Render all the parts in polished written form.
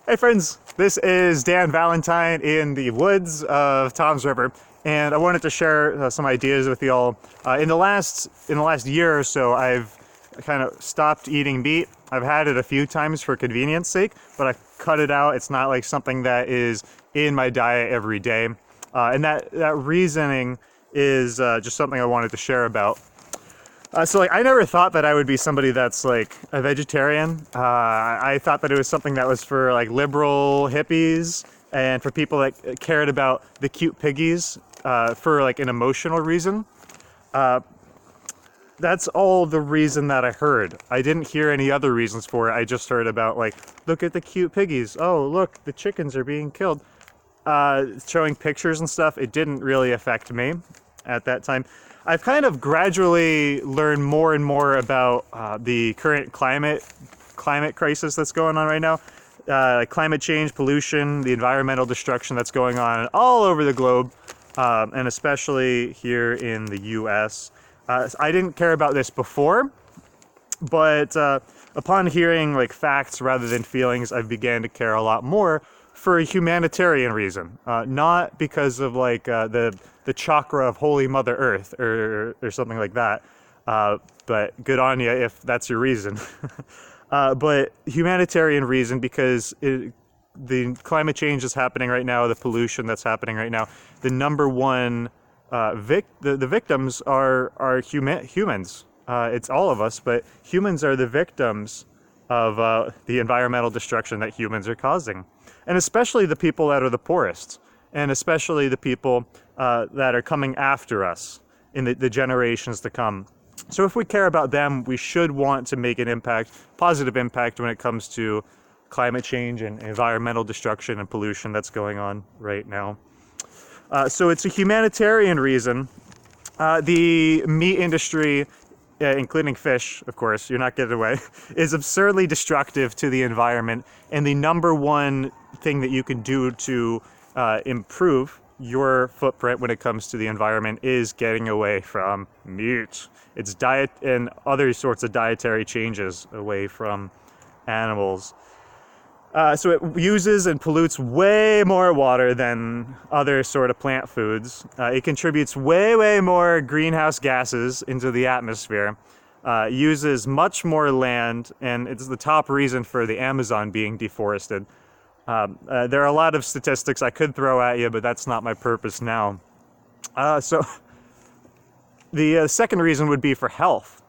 Hey friends, this is Dan Valentine in the woods of Tom's River, and I wanted to share some ideas with y'all. In the last year or so, I've kind of stopped eating meat. I've had it a few times for convenience sake, but I cut it out. It's not like something that is in my diet every day, and that reasoning is just something I wanted to share about. So I never thought that I would be somebody that's like a vegetarian. I thought that it was something that was for like liberal hippies and for people that cared about the cute piggies for like an emotional reason. That's all the reason that I heard. I didn't hear any other reasons for it. I just heard about like, look at the cute piggies. Oh, look, the chickens are being killed. Showing pictures and stuff, it didn't really affect me at that time. I've kind of gradually learned more and more about the current climate crisis that's going on right now. Like climate change, pollution, the environmental destruction that's going on all over the globe, and especially here in the US. I didn't care about this before, but upon hearing like facts rather than feelings, I began to care a lot more for a humanitarian reason, not because of like the chakra of Holy Mother Earth or something like that. But good on you if that's your reason. But humanitarian reason because the climate change is happening right now, the pollution that's happening right now. The number one the victims are humans. It's all of us, but humans are the victims of the environmental destruction that humans are causing. And especially the people that are the poorest, and especially the people that are coming after us in the generations to come. So if we care about them, we should want to make an impact, positive impact when it comes to climate change and environmental destruction and pollution that's going on right now. So it's a humanitarian reason. The meat industry, including fish, of course, you're not getting away, is absurdly destructive to the environment. And the number one thing that you can do to improve your footprint when it comes to the environment is getting away from meat. It's diet and other sorts of dietary changes away from animals. So it uses and pollutes way more water than other sort of plant foods. It contributes way more greenhouse gases into the atmosphere. Uses much more land, and it's the top reason for the Amazon being deforested. There are a lot of statistics I could throw at you, but that's not my purpose now. So the second reason would be for health.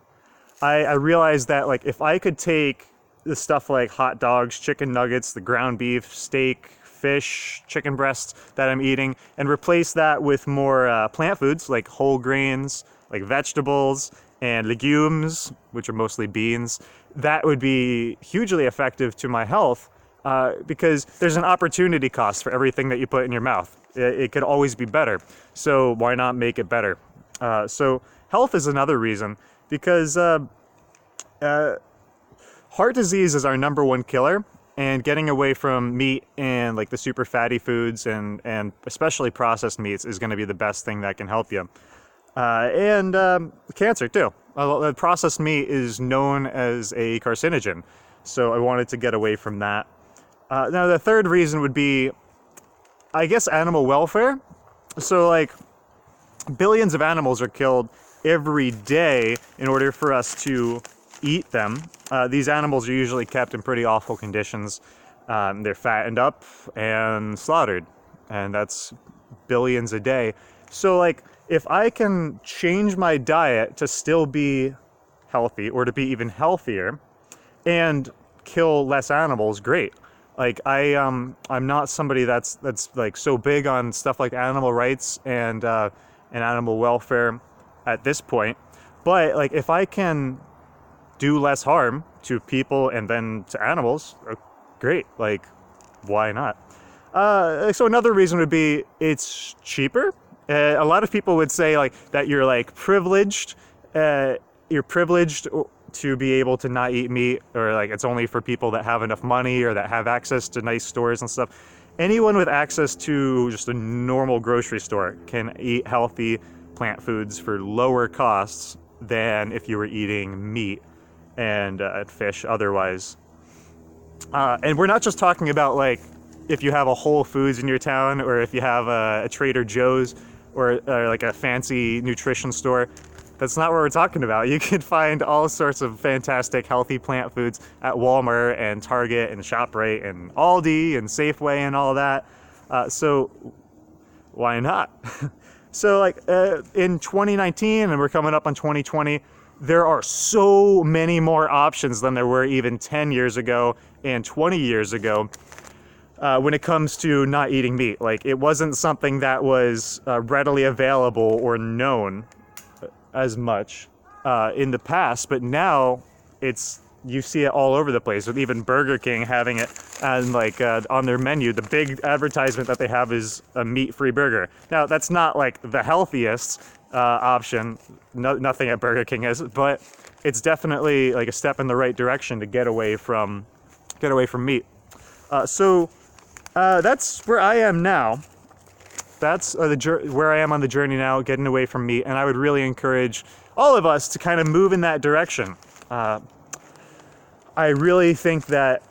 I realized that like if I could take the stuff like hot dogs, chicken nuggets, the ground beef, steak, fish, chicken breasts that I'm eating, and replace that with more plant foods like whole grains, like vegetables and legumes, which are mostly beans, that would be hugely effective to my health because there's an opportunity cost for everything that you put in your mouth. It could always be better, so why not make it better? So health is another reason because heart disease is our number one killer, and getting away from meat and like the super fatty foods and especially processed meats is going to be the best thing that can help you. And cancer too. Processed meat is known as a carcinogen, so I wanted to get away from that. Now the third reason would be, I guess, animal welfare. So like billions of animals are killed every day in order for us to eat them. These animals are usually kept in pretty awful conditions. They're fattened up and slaughtered, and that's billions a day. So like if I can change my diet to still be healthy or to be even healthier and kill less animals, great. Like I'm not somebody that's like so big on stuff like animal rights and animal welfare at this point, but like if I can do less harm to people and then to animals, great, like why not? So another reason would be it's cheaper. A lot of people would say like that you're like privileged, you're privileged to be able to not eat meat, or like it's only for people that have enough money or that have access to nice stores and stuff. Anyone with access to just a normal grocery store can eat healthy plant foods for lower costs than if you were eating meat and fish otherwise. And we're not just talking about like if you have a Whole Foods in your town, or if you have a Trader Joe's, or like a fancy nutrition store. That's not what we're talking about. You can find all sorts of fantastic healthy plant foods at Walmart and Target and ShopRite and Aldi and Safeway and all that. So why not? So like in 2019, and we're coming up on 2020, there are so many more options than there were even 10 years ago and 20 years ago when it comes to not eating meat. Like, it wasn't something that was readily available or known as much in the past, but now you see it all over the place, with even Burger King having it, and like on their menu, the big advertisement that they have is a meat-free burger. Now, that's not like the healthiest option. Nothing at Burger King is, but it's definitely like a step in the right direction to get away from meat. So that's where I am now. That's where I am on the journey now, getting away from meat, and I would really encourage all of us to kind of move in that direction. I really think that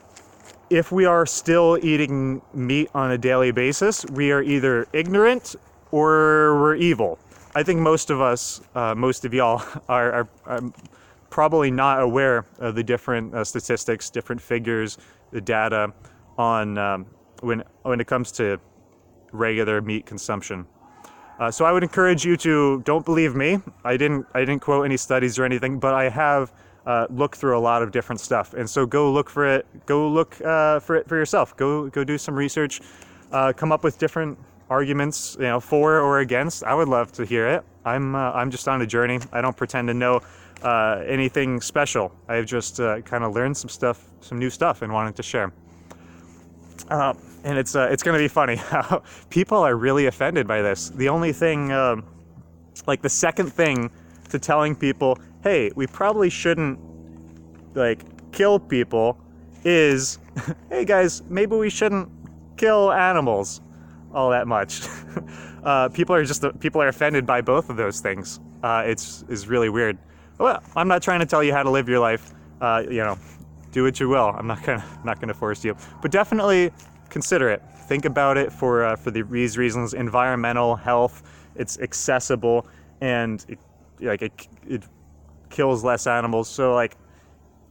if we are still eating meat on a daily basis, we are either ignorant or we're evil. I think most of us, most of y'all, are probably not aware of the different statistics, different figures, the data on when it comes to regular meat consumption. So I would encourage you to don't believe me. I didn't quote any studies or anything, but I have looked through a lot of different stuff, and so go look for it. Go look for it for yourself. Go do some research. Come up with different arguments, for or against. I would love to hear it. I'm just on a journey. I don't pretend to know anything special. I've just kind of learned some new stuff, and wanted to share. And it's going to be funny how people are really offended by this. The only thing, like the second thing to telling people, hey, we probably shouldn't like kill people, is, hey guys, maybe we shouldn't kill animals all that much. People are offended by both of those things. It's really weird. Well, I'm not trying to tell you how to live your life. Do what you will. I'm not gonna force you, but definitely consider it. Think about it for these reasons: environmental, health. It's accessible, and it kills less animals. So like,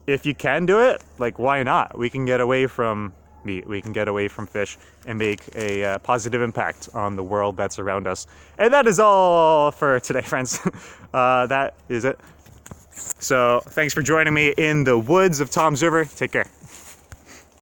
if you can do it, like, why not? We can get away from meat. We can get away from fish and make a positive impact on the world that's around us. And that is all for today, friends. That is it. So thanks for joining me in the woods of Tom's River. Take care.